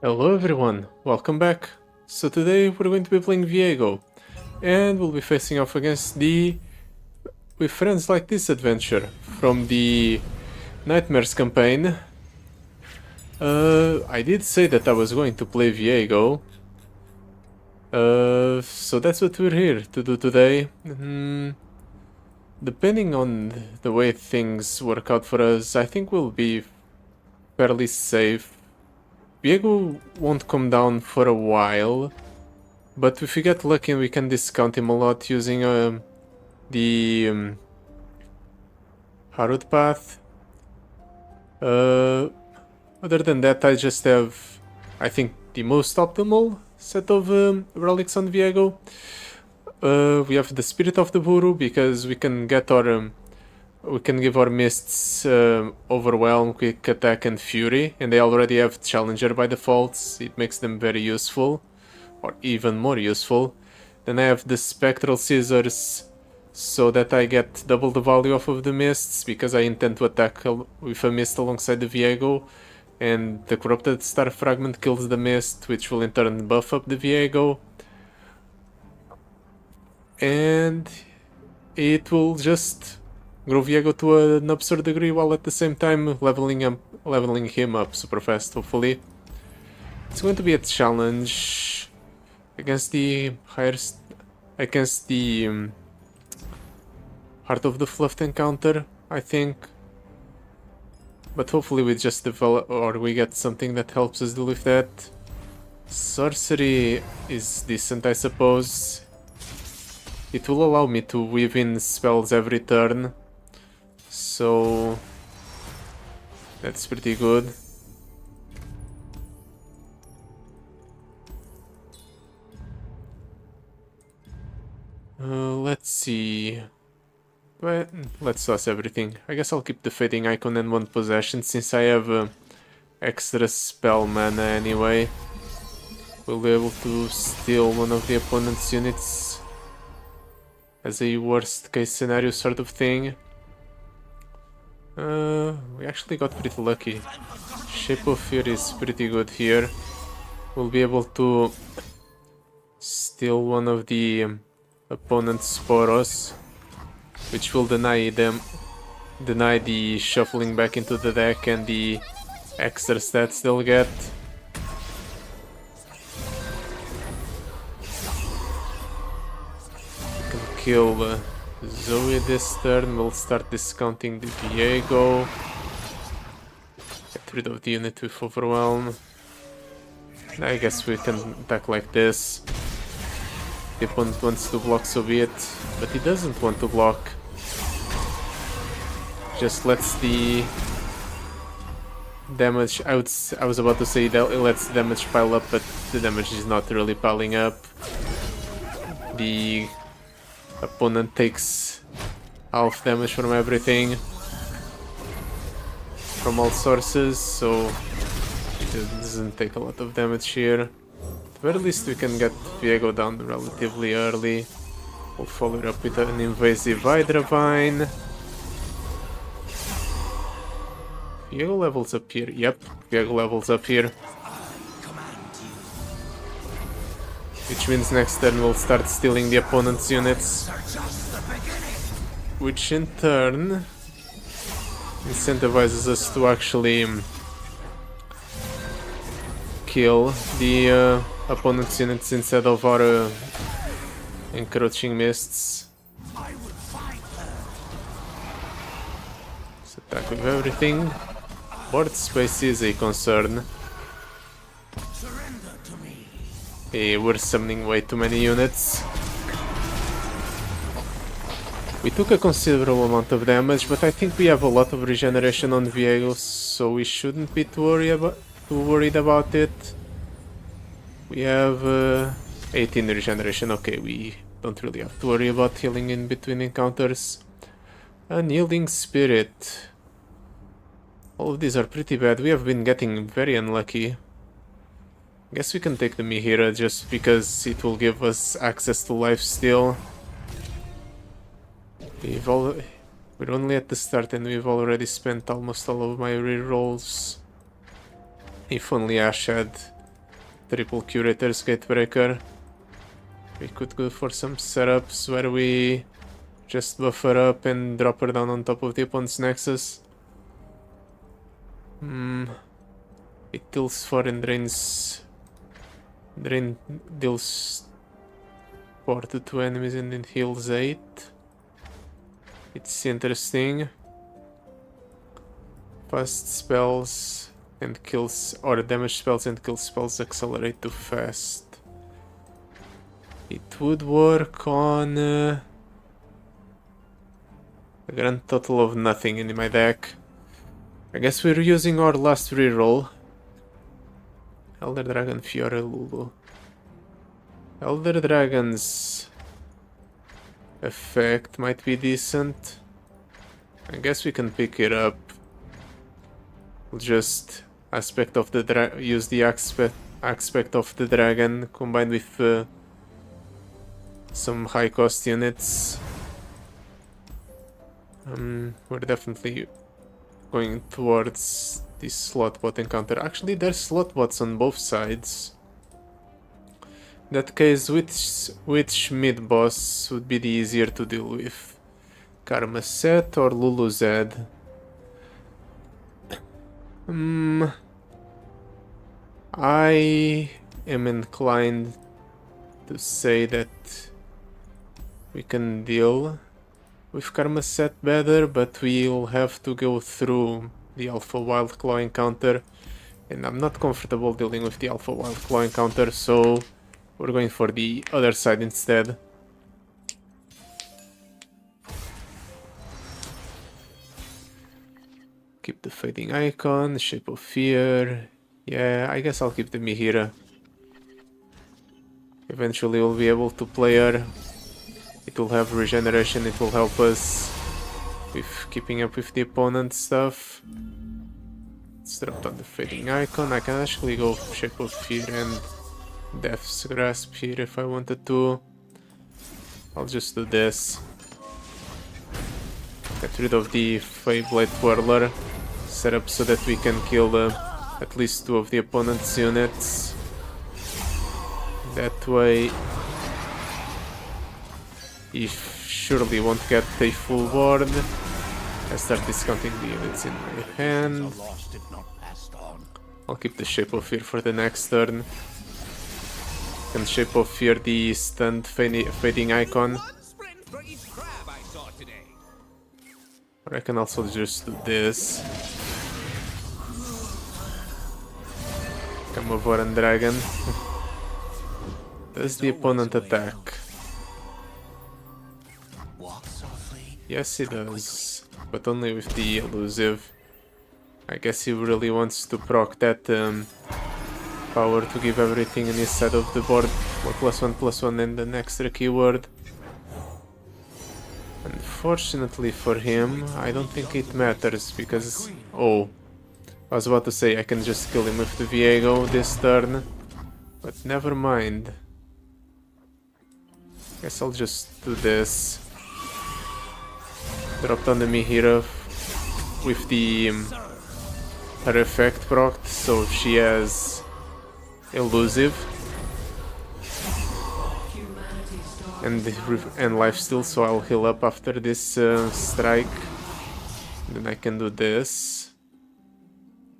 Hello everyone, welcome back. So today we're going to be playing Viego, and we'll be facing off against the With Friends Like This adventure from the Nightmares campaign. I did say that I was going to play Viego, so that's what we're here to do today. Depending on the way things work out for us, I think we'll be fairly safe. Viego won't come down for a while, but if we get lucky, we can discount him a lot using the Harrowed Path. Other than that, I just have, I think, the most optimal set of relics on Viego. We have the Spirit of the Buru because we can get our we can give our mists Overwhelm, Quick Attack, and Fury, and they already have Challenger by default. It makes them very useful, or even more useful. Then I have the Spectral Scissors, so that I get double the value off of the mists, because I intend to attack with a mist alongside the Viego, and the Corrupted Star Fragment kills the mist, which will in turn buff up the Viego. And it will just grow Viego to an absurd degree, while at the same time leveling him up super fast, hopefully. It's going to be a challenge against the Heart of the Fluffed encounter, I think. But hopefully we just develop, or we get something that helps us deal with that. Sorcery is decent, I suppose. It will allow me to weave in spells every turn, so that's pretty good. Let's see. But let's toss everything. I guess I'll keep the Fading Icon and one possession since I have extra spell mana anyway. We'll be able to steal one of the opponent's units as a worst case scenario sort of thing. We actually got pretty lucky. Shape of Fear is pretty good here. We'll be able to steal one of the opponent's Sporos, which will deny the shuffling back into the deck and the extra stats they'll get. We can kill Zoe this turn. We'll start discounting the Viego. Get rid of the unit with Overwhelm. I guess we can attack like this. The opponent wants to block, so be it, but he doesn't want to block. Just lets the damage. I was about to say that it lets the damage pile up, but the damage is not really piling up. The opponent takes half damage from everything, from all sources, so it doesn't take a lot of damage here. At the very least we can get Viego down relatively early. We'll follow it up with an invasive Hydra Vine. Viego levels up here. Yep, Viego levels up here. Which means next turn we'll start stealing the opponent's units, which in turn incentivizes us to actually kill the opponent's units instead of our encroaching mists. Let's attack with everything. Board space is a concern. Hey, we're summoning way too many units. We took a considerable amount of damage, but I think we have a lot of regeneration on Viego, so we shouldn't be too worried about it. We have 18 regeneration. Okay, we don't really have to worry about healing in between encounters. Unyielding Spirit. All of these are pretty bad. We have been getting very unlucky. Guess we can take the Mihira just because it will give us access to lifesteal. We're only at the start and we've already spent almost all of my rerolls. If only Ash had triple Curator's Gatebreaker. We could go for some setups where we just buff her up and drop her down on top of the opponent's Nexus. It deals 4 and deals 4 to 2 enemies and it heals 8. It's interesting. Fast spells and kills, or damage spells and kill spells accelerate too fast. It would work on a grand total of nothing in my deck. I guess we're using our last reroll. Elder Dragon, Fiora, Lulu. Elder Dragon's effect might be decent. I guess we can pick it up. We'll just use the aspect of the dragon combined with some high cost units. We're definitely going towards the slot bot encounter. Actually, there's slot bots on both sides. In that case, which mid boss would be the easier to deal with? Karma Set or Lulu Zed? I am inclined to say that we can deal with Karma Set better, but we'll have to go through the Alpha Wild Claw encounter, and I'm not comfortable dealing with the Alpha Wild Claw encounter, so we're going for the other side instead. Keep the Fading Icon, Shape of Fear. Yeah, I guess I'll keep the Mihira. Eventually we'll be able to play her. It will have regeneration, it will help us with keeping up with the opponent stuff. Let's drop down the Fading Icon. I can actually go Shape of Fear and Death's Grasp here if I wanted to. I'll just do this. Get rid of the Feyblade Whirler. Set up so that we can kill at least 2 of the opponent's units. That way he surely won't get a full board. I start discounting the units in my hand. I'll keep the Shape of Fear for the next turn. Can Shape of Fear the stunned Fading Icon. Or I can also just do this. Come over and Dragon. Does the opponent attack? Yes, he does, but only with the elusive. I guess he really wants to proc that power to give everything on his side of the board. +1/+1 and an extra keyword. Unfortunately for him, I don't think it matters because... Oh, I was about to say I can just kill him with the Viego this turn, but never mind. Guess I'll just do this. Drop down the Mihira with the her effect procced, so she has elusive and lifesteal, so I'll heal up after this strike. Then I can do this.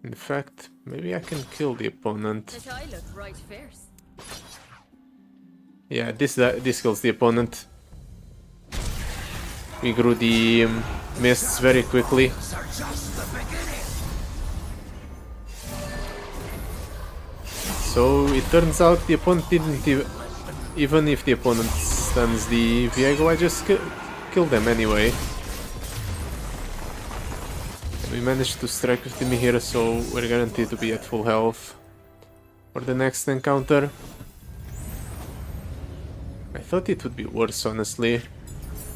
In fact, maybe I can kill the opponent. Yeah, this kills the opponent. We grew the mists very quickly. So it turns out the opponent didn't even if the opponent stuns the Viego, I just kill them anyway. And we managed to strike with the Mihira, so we're guaranteed to be at full health for the next encounter. I thought it would be worse, honestly.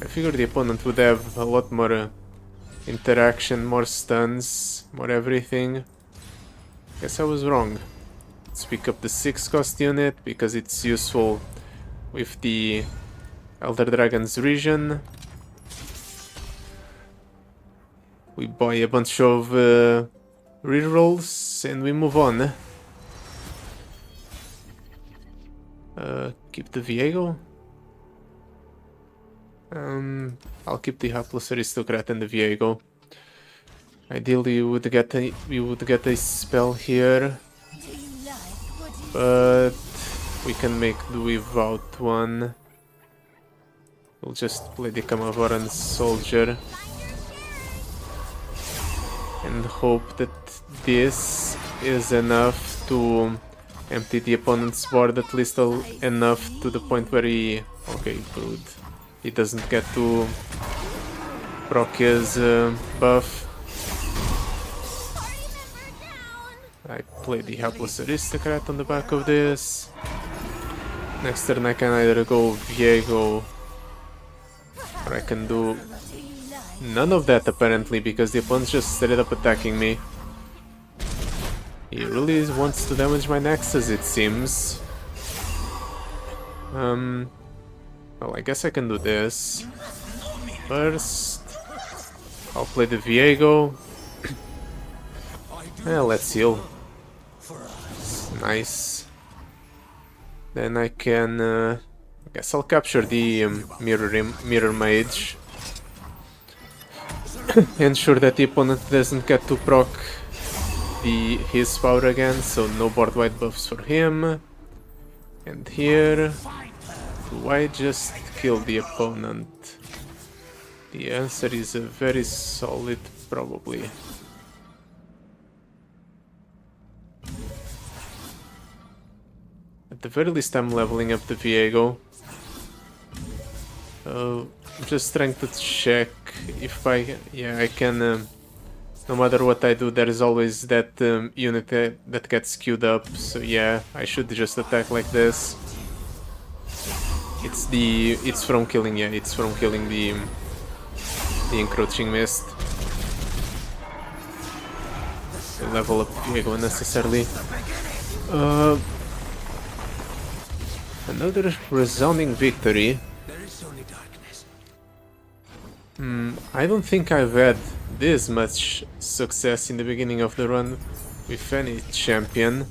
I figured the opponent would have a lot more interaction, more stuns, more everything. Guess I was wrong. Let's pick up the 6 cost unit because it's useful with the Elder Dragon's region. We buy a bunch of rerolls and we move on. Keep the Viego. I'll keep the hapless aristocrat and the Viego. Ideally, we would get a spell here, but we can make do without one. We'll just play the Kamavoran soldier and hope that this is enough to empty the opponent's board at least enough to the point where he... Okay, good. He doesn't get to proc his buff. I play the helpless aristocrat on the back of this. Next turn I can either go Viego, or I can do none of that apparently, because the opponent's just straight up attacking me. He really wants to damage my Nexus, it seems. Well, I guess I can do this. First, I'll play the Viego. Let's heal. Nice. Then I can... I guess I'll capture the Mirror Mage. Ensure that the opponent doesn't get to proc his power again, so no board-wide buffs for him. And here... Do I just kill the opponent? The answer is a very solid probably. At the very least I'm leveling up the Viego. I'm just trying to check if I... Yeah, I can... no matter what I do, there is always that unit that gets queued up. So yeah, I should just attack like this. It's from killing, yeah, it's from killing the encroaching mist. Level up Viego unnecessarily. Another resounding victory. I don't think I've had this much success in the beginning of the run with any champion.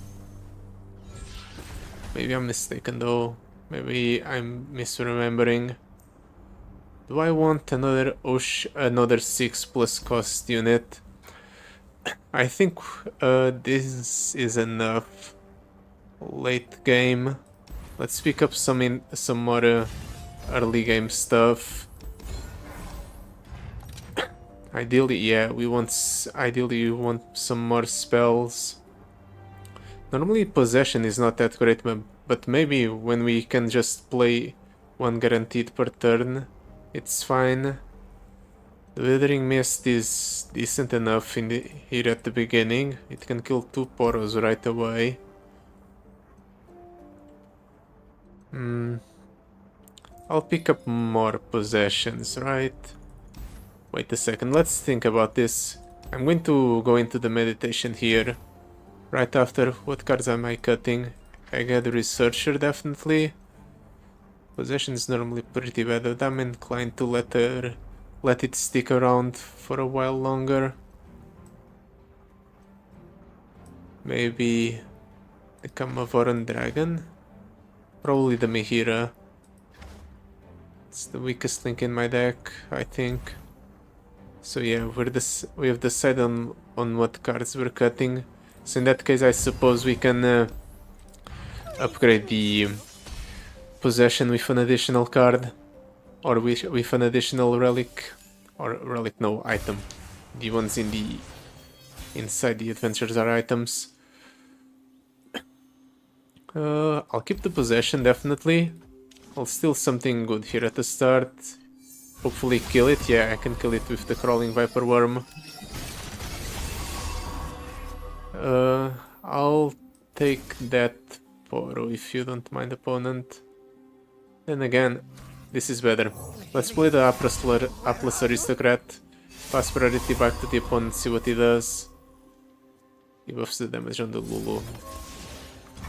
Maybe I'm mistaken though. Maybe I'm misremembering. Do I want another 6+ cost unit? I think this is enough. Late game. Let's pick up some more early game stuff. Ideally, yeah, we want some more spells. Normally possession is not that great, but maybe when we can just play one guaranteed per turn, it's fine. The Withering Mist is decent enough here at the beginning. It can kill 2 Poros right away. I'll pick up more possessions, right? Wait a second, let's think about this. I'm going to go into the meditation here. Right after, what cards am I cutting? I get the Researcher, definitely. Possession is normally pretty bad, but I'm inclined to let it stick around for a while longer. Maybe the Kamavoran Dragon? Probably the Mihira. It's the weakest link in my deck, I think. So yeah, we have decided on what cards we're cutting. So in that case, I suppose we can upgrade the possession with an additional card, or with an additional relic, or relic, no, item. The ones inside the adventures are items. I'll keep the possession, definitely. I'll steal something good here at the start. Hopefully kill it. Yeah, I can kill it with the Crawling Viper Worm. I'll take that Poro if you don't mind, opponent. Then again, this is better. Let's play the Atlas Aristocrat. Pass priority back to the opponent, see what he does. He buffs the damage on the Lulu.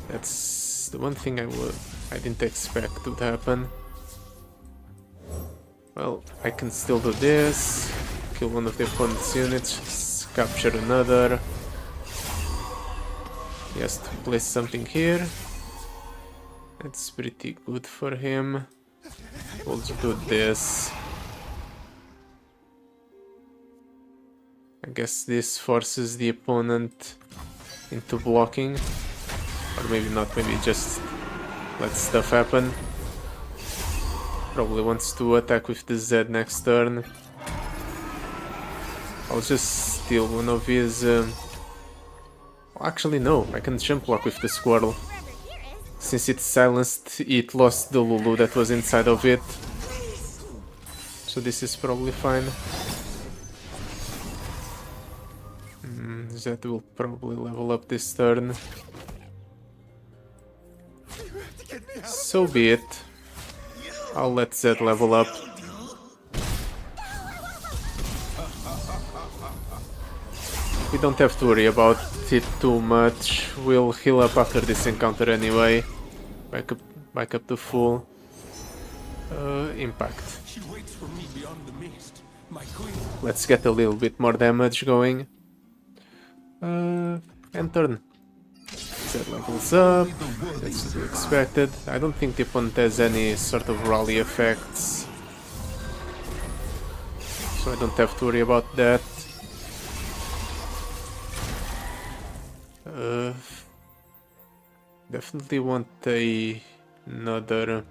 That's the one thing I didn't expect would happen. Well, I can still do this. Kill one of the opponent's units, capture another. He has to place something here. It's pretty good for him. We'll do this. I guess this forces the opponent into blocking. Or maybe not, maybe just let stuff happen. Probably wants to attack with the Zed next turn. I'll just steal one of his... Actually no, I can jump block with the Squirrel. Since it's silenced, it lost the Lulu that was inside of it. So this is probably fine. Zed will probably level up this turn. So be it. I'll let Zed level up. We don't have to worry about it too much. We'll heal up after this encounter anyway. Back up to full. Impact. Let's get a little bit more damage going. And turn. Zed levels up. That's to be expected. I don't think the opponent has any sort of rally effects. So I don't have to worry about that. Definitely want another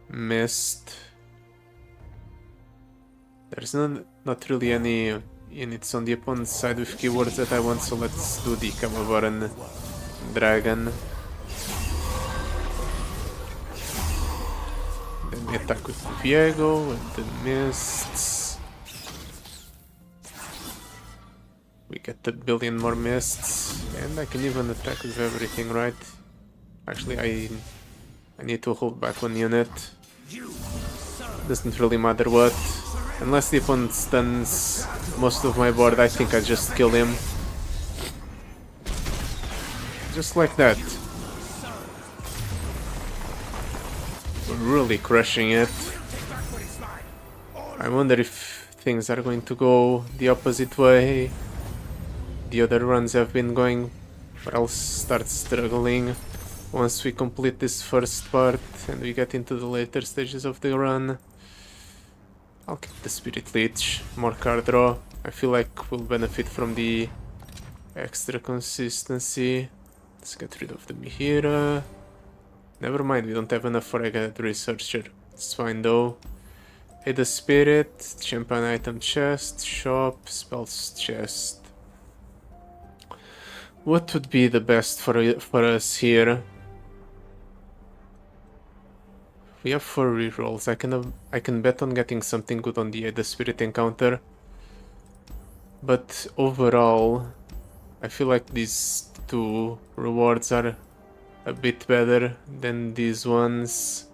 mist. There's not really any units on the opponent's side with keywords that I want, so let's do the Camavarran Dragon. Then we attack with the Viego and the mists. We get a billion more mists, and I can even attack with everything, right? Actually, I need to hold back one unit. Doesn't really matter what. Unless the opponent stuns most of my board, I think I just kill him. Just like that. We're really crushing it. I wonder if things are going to go the opposite way. The other runs have been going, but I'll start struggling once we complete this first part and we get into the later stages of the run. I'll keep the Spirit Leech, more card draw. I feel like we'll benefit from the extra consistency. Let's get rid of the Mihira. Never mind, we don't have enough for a Guided Researcher. It's fine though. Hey, the Spirit, Champion Item Chest, Shop, Spells Chest. What would be the best for us here? We have 4 rerolls. I can bet on getting something good on the Spirit encounter. But overall, I feel like these 2 rewards are a bit better than these ones.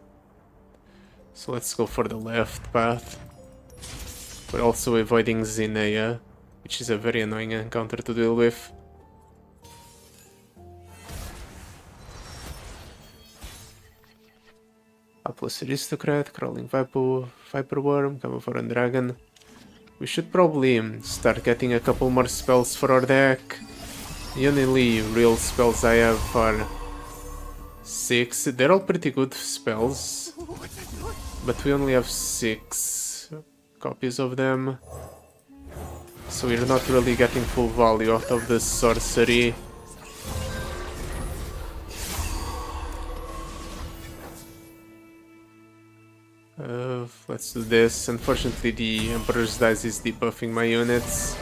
So let's go for the left path. We're also avoiding Zinea, which is a very annoying encounter to deal with. Plus Aristocrat, Crawling Viperworm, Camavarran Dragon. We should probably start getting a couple more spells for our deck. The only real spells I have are 6. They're all pretty good spells, but we only have 6 copies of them. So we're not really getting full value out of the sorcery. Let's do this. Unfortunately, the Emperor's Dice is debuffing my units.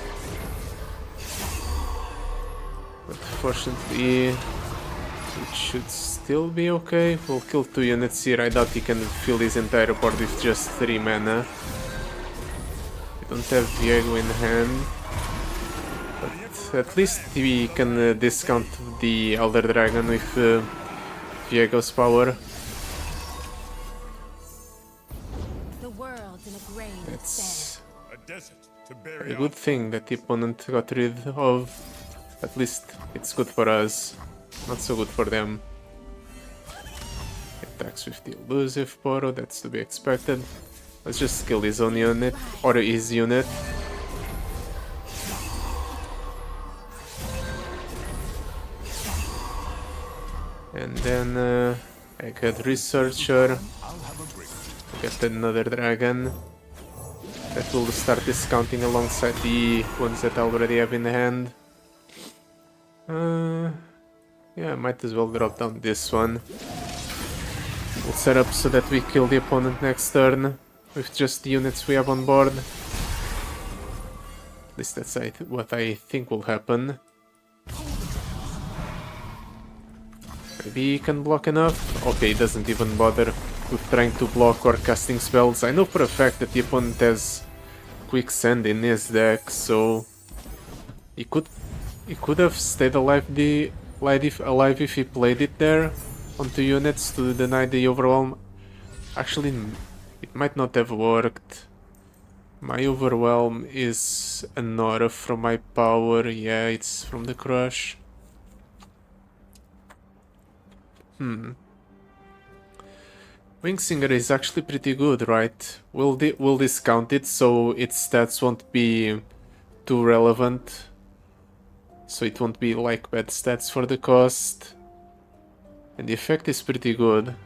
But fortunately, it should still be okay. We'll kill 2 units here. I doubt he can fill his entire board with just 3 mana. We don't have Viego in hand. But at least we can discount the Elder Dragon with Viego's power. It's a good thing that the opponent got rid of. At least it's good for us, not so good for them. Attacks with the elusive Poro, that's to be expected. Let's just kill his own unit, or his unit. And then I got Researcher. Get another dragon. That will start discounting alongside the ones that I already have in hand. Yeah, I might as well drop down this one. We'll set up so that we kill the opponent next turn with just the units we have on board. At least that's what I think will happen. Maybe he can block enough? Okay, he doesn't even bother with trying to block or casting spells. I know for a fact that the opponent has Quicksand in his deck, so he could have stayed alive if he played it there on 2 units to deny the overwhelm. Actually, it might not have worked. My overwhelm is an aura from my power. Yeah, it's from the crush. Wingsinger is actually pretty good, right? We'll discount it so its stats won't be too relevant. So it won't be like bad stats for the cost. And the effect is pretty good,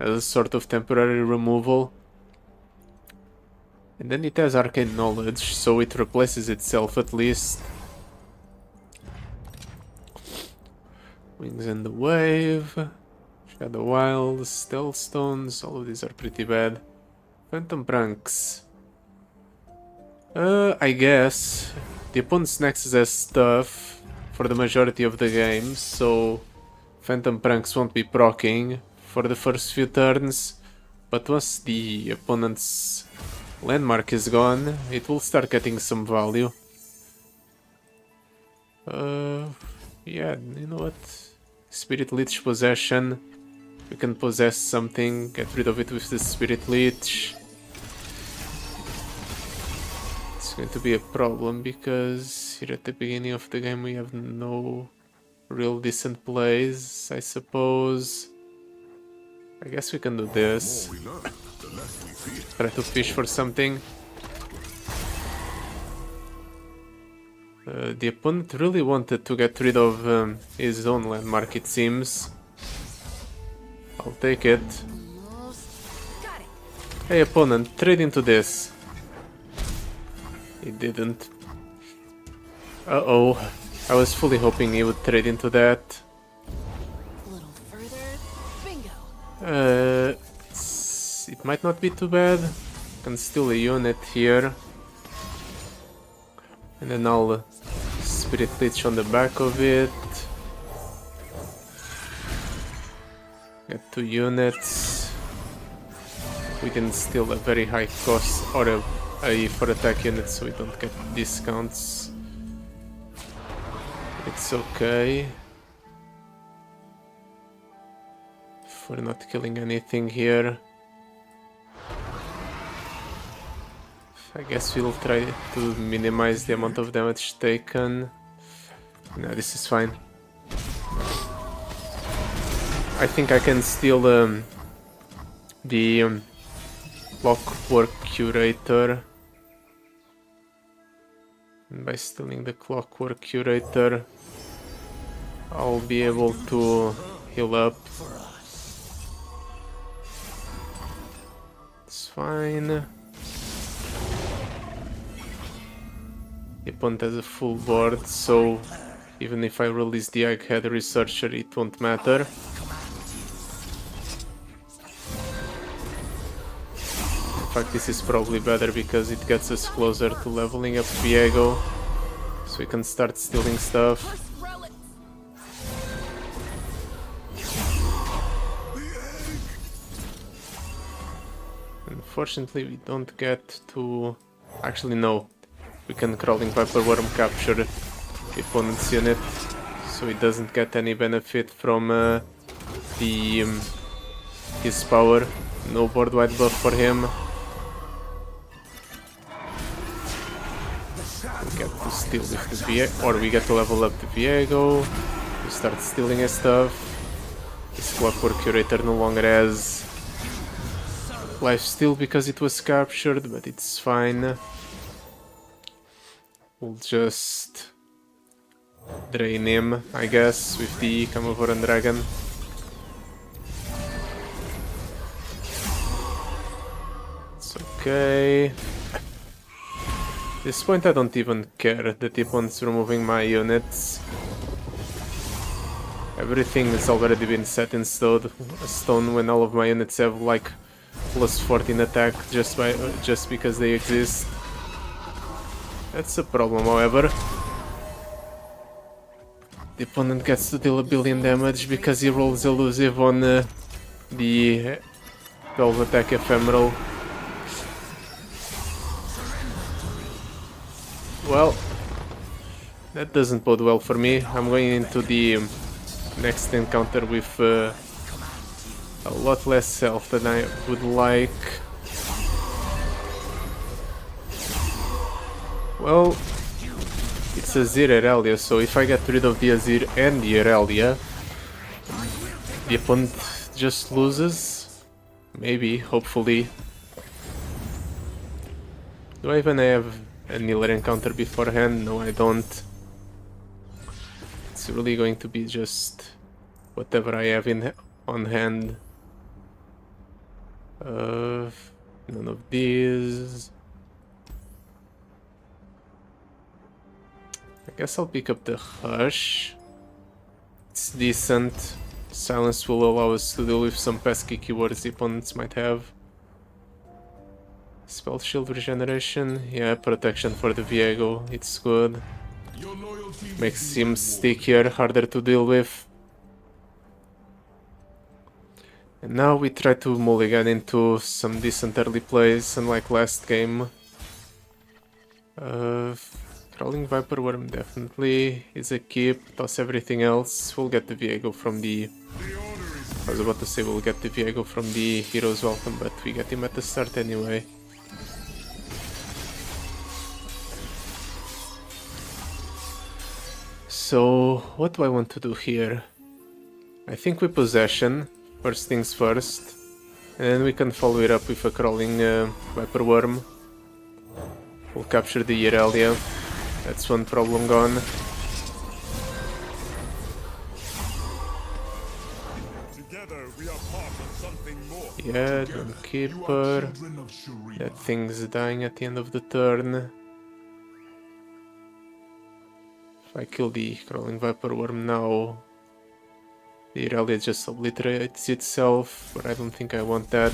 as a sort of temporary removal. And then it has Arcane Knowledge, so it replaces itself at least. Wings and the Wave, Shadow Wilds, Stealth Stones, all of these are pretty bad. Phantom Pranks. I guess the opponent's Nexus has stuff for the majority of the game, so Phantom Pranks won't be proccing for the first few turns, but once the opponent's landmark is gone, it will start getting some value. Yeah, you know what? Spirit Leech Possession. We can possess something, get rid of it with the Spirit Leech. It's going to be a problem because here at the beginning of the game we have no real decent plays, I suppose. I guess we can do this. Try to fish for something. The opponent really wanted to get rid of his own landmark, it seems. I'll take it. Hey opponent, trade into this. He didn't. Uh-oh. I was fully hoping he would trade into that. It might not be too bad. Can steal a unit here. And then I'll Spirit Leech on the back of it. Get 2 units. We can steal a very high cost or a for attack unit so we don't get discounts. It's okay. We're not killing anything here. I guess we'll try to minimize the amount of damage taken. No, this is fine. I think I can steal the Clockwork Curator. And by stealing the Clockwork Curator, I'll be able to heal up. It's fine. The opponent has a full board, so even if I release the Egghead Researcher, it won't matter. In fact, this is probably better because it gets us closer to leveling up Viego, so we can start stealing stuff. Unfortunately, we don't get to... Actually, no. We can Crawling Viper Worm capture the opponent's unit, so he doesn't get any benefit from his power. No board wide buff for him. We get to steal with the Viego, or we get to level up the Viego. We start stealing his stuff. His Clockwork Curator no longer has lifesteal because it was captured, but it's fine. We'll just drain him, I guess, with the Camovoran Dragon. Okay. At this point I don't even care that the opponent's removing my units. Everything has already been set in stone when all of my units have like plus 14 attack just because they exist. That's a problem, however. The opponent gets to deal a billion damage because he rolls elusive on the 12 attack ephemeral. Well, that doesn't bode well for me. I'm going into the next encounter with a lot less health than I would like. Well, it's Azir Irelia, so if I get rid of the Azir and the Irelia, the opponent just loses. Maybe, hopefully. Do I even have a kneeler encounter beforehand? No, I don't. It's really going to be just whatever I have on hand. None of these. I guess I'll pick up the Hush. It's decent. Silence will allow us to deal with some pesky keywords the opponents might have. Spell shield regeneration, yeah, protection for the Viego, it's good. Makes him stickier, harder to deal with. And now we try to mulligan into some decent early plays, unlike last game. Crawling Viper Worm definitely is a keep, toss everything else. We'll get the Viego from the... I was about to say we'll get the Viego from the Hero's Welcome, but we get him at the start anyway. So, what do I want to do here? I think we possession, first things first, and then we can follow it up with a crawling Viper Worm. We'll capture the Irelia, that's one problem gone. Yeah, Drum Keeper, that thing's dying at the end of the turn. If I kill the Crawling Viper Worm now, the Irelia just obliterates itself, but I don't think I want that.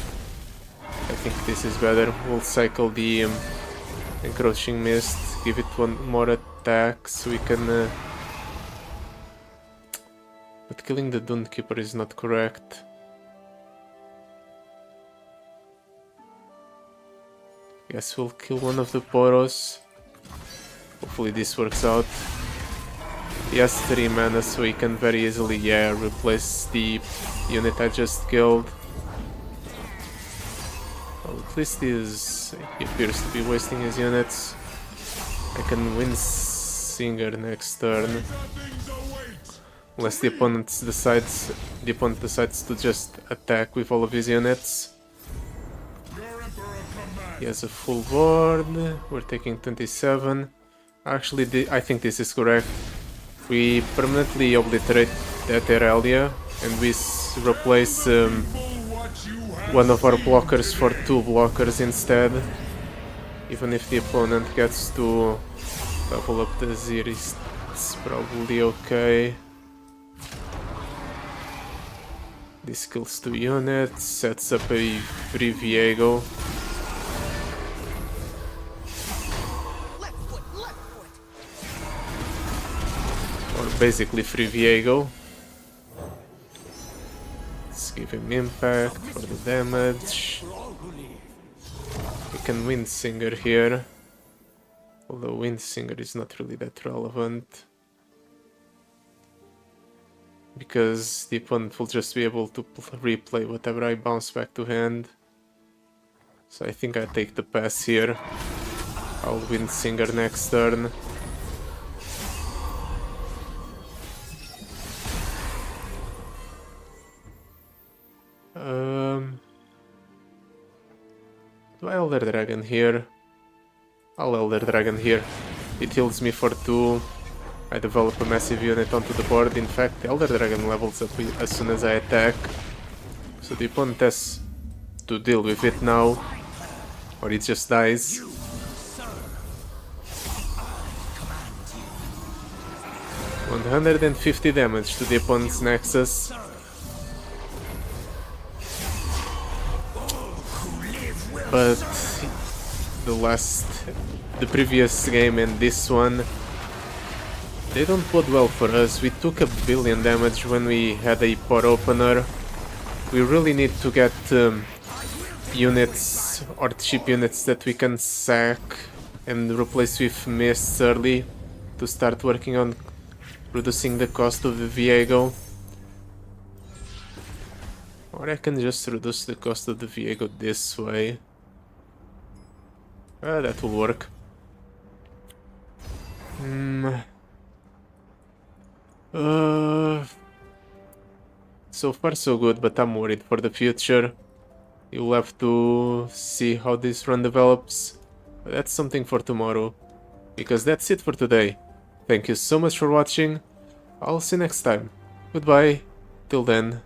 I think this is better. We'll cycle the Encroaching Mist, give it one more attack so we can... But killing the Dune Keeper is not correct. Guess we'll kill one of the Poros. Hopefully this works out. He has 3 mana, so he can very easily, yeah, replace the unit I just killed. Well, at least he appears to be wasting his units. I can win Singer next turn. Unless the opponent decides to just attack with all of his units. He has a full board. We're taking 27. Actually, I think this is correct. We permanently obliterate that Irelia and we replace one of our blockers for 2 blockers instead. Even if the opponent gets to level up the Azir, it's probably okay. This kills 2 units, sets up a free Viego. Basically free Viego. Let's give him impact for the damage. We can Wind Singer here, although Wind Singer is not really that relevant because the opponent will just be able to replay whatever I bounce back to hand. So I think I take the pass here. I'll Wind Singer next turn. Do I Elder Dragon here? I'll Elder Dragon here. It heals me for 2. I develop a massive unit onto the board. In fact, the Elder Dragon levels up as soon as I attack. So the opponent has to deal with it now. or it just dies. 150 damage to the opponent's Nexus. But the previous game and this one, they don't bode well for us. We took a billion damage when we had a pot opener. We really need to get units or cheap units that we can sack and replace with mists early to start working on reducing the cost of the Viego. Or I can just reduce the cost of the Viego this way. That will work. So far so good, but I'm worried for the future. You'll have to see how this run develops. But that's something for tomorrow. Because that's it for today. Thank you so much for watching. I'll see you next time. Goodbye. Till then.